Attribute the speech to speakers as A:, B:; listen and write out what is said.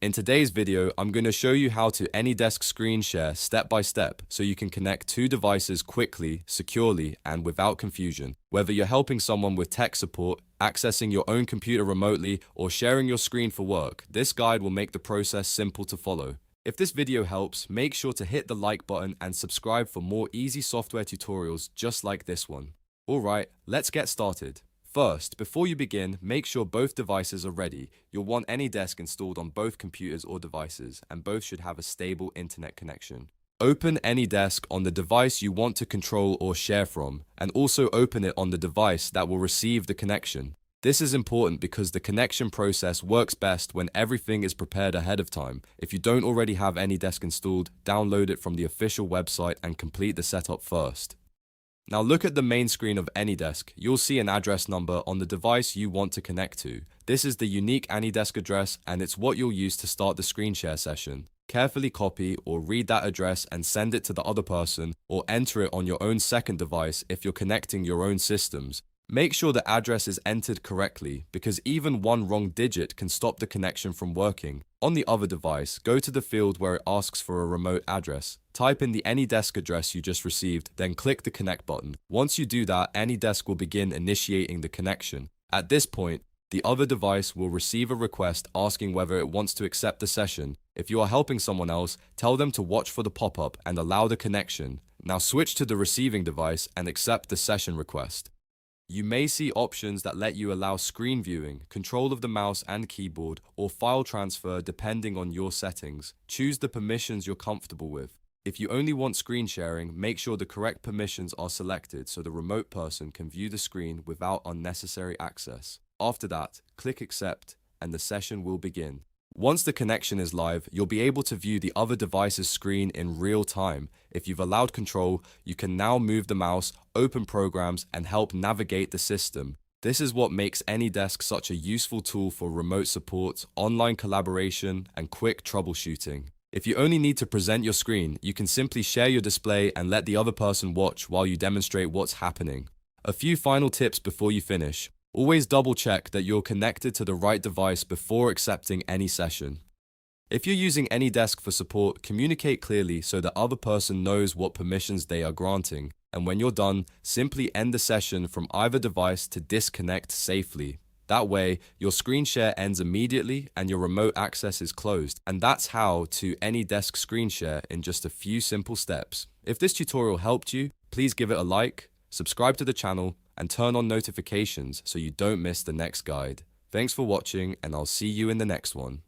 A: In today's video, I'm going to show you how to Anydesk screen share step by step so you can connect two devices quickly, securely, and without confusion. Whether you're helping someone with tech support, accessing your own computer remotely, or sharing your screen for work, this guide will make the process simple to follow. If this video helps, make sure to hit the like button and subscribe for more easy software tutorials just like this one. Alright, let's get started. First, before you begin, make sure both devices are ready. You'll want Anydesk installed on both computers or devices, and both should have a stable internet connection. Open Anydesk on the device you want to control or share from, and also open it on the device that will receive the connection. This is important because the connection process works best when everything is prepared ahead of time. If you don't already have Anydesk installed, download it from the official website and complete the setup first. Now look at the main screen of Anydesk. You'll see an address number on the device you want to connect to. This is the unique Anydesk address, and it's what you'll use to start the screen share session. Carefully copy or read that address and send it to the other person, or enter it on your own second device if you're connecting your own systems. Make sure the address is entered correctly, because even one wrong digit can stop the connection from working. On the other device, go to the field where it asks for a remote address. Type in the Anydesk address you just received, then click the connect button. Once you do that, Anydesk will begin initiating the connection. At this point, the other device will receive a request asking whether it wants to accept the session. If you are helping someone else, tell them to watch for the pop-up and allow the connection. Now switch to the receiving device and accept the session request. You may see options that let you allow screen viewing, control of the mouse and keyboard, or file transfer depending on your settings. Choose the permissions you're comfortable with. If you only want screen sharing, make sure the correct permissions are selected so the remote person can view the screen without unnecessary access. After that, click accept and the session will begin. Once the connection is live, you'll be able to view the other device's screen in real time. If you've allowed control, you can now move the mouse, open programs, and help navigate the system. This is what makes Anydesk such a useful tool for remote support, online collaboration, and quick troubleshooting. If you only need to present your screen, you can simply share your display and let the other person watch while you demonstrate what's happening. A few final tips before you finish. Always double check that you're connected to the right device before accepting any session. If you're using Anydesk for support, communicate clearly so the other person knows what permissions they are granting. And when you're done, simply end the session from either device to disconnect safely. That way, your screen share ends immediately and your remote access is closed. And that's how to Anydesk screen share in just a few simple steps. If this tutorial helped you, please give it a like, subscribe to the channel, and turn on notifications so you don't miss the next guide. Thanks for watching, and I'll see you in the next one.